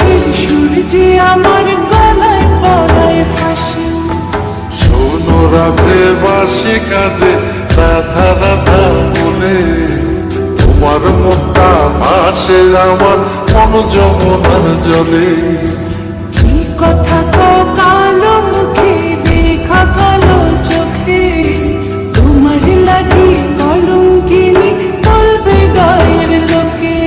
কিসের সুর যে আমার গলায় পড়ায় ফাঁসি। শোনো রাতে বাঁশি কাঁদে রাধা রাধা বলে, তোমার মনটা ভাসে আমার মন যমুনার জলে। কি কথা তো কালো মুখে দেখা কালো চোখে, তোমার লাগি কলঙ্কিনী বলবে গায়ের লোকে।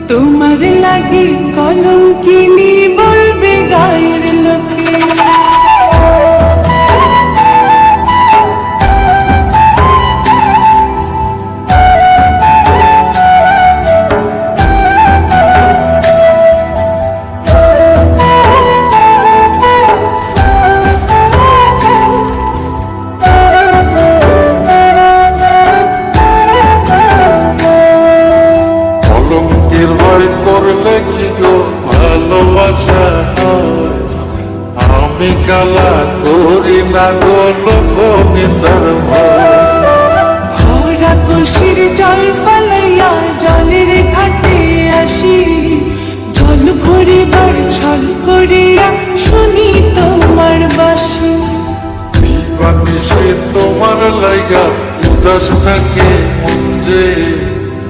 তোমার লাগি কলঙ্কিনী বলবে গায়ের লোকে। কলঙ্কের ভয় করলে কি গো ভালোবাসা হয়? আমি কালা করি না গো লোক নিন্দার ভয়। ভরা খুশির জল ফালাইয়া জলের ঘাটে আসি, জল ভরিবার ছল করিয়া শুনি তোমার বাঁশি। দিবানিশে তোমার লাইগা উদাস থাকে মন যে,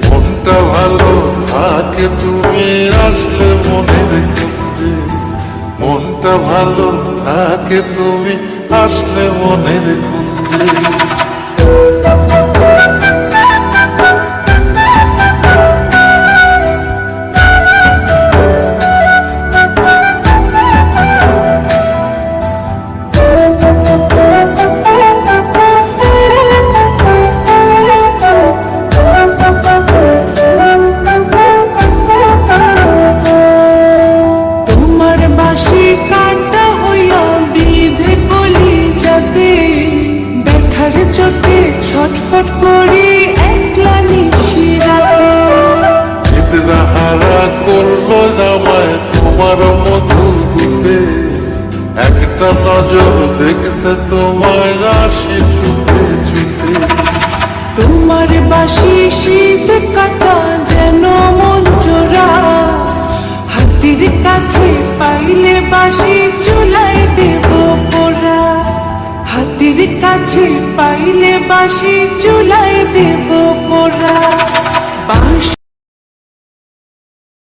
মনটা ভালো থাকে তুমি আসলে মনের খুঁজে। মনটা ভালো থাকে তুমি আসলে মনের খুঁজে। তোমার বাঁশি কাটা হইয়া বিধে কলি যাতে, ব্যথার চোটে ছটফট করি একলা নিশি রাতে। নিদ্রাহারা করলো জামায় তোমার মধুর রূপে, একটা নজর দেখতে তোমায় আসি ছুটে ছুটে। তোমার বাঁশি শীত কাটা যেন মন জোড়া, হাতির কাছে পাইলে বাঁশি চুলায় দেব পোড়া। হাতির কাছে পাইলে বাঁশি চুলায় দেব পোড়া।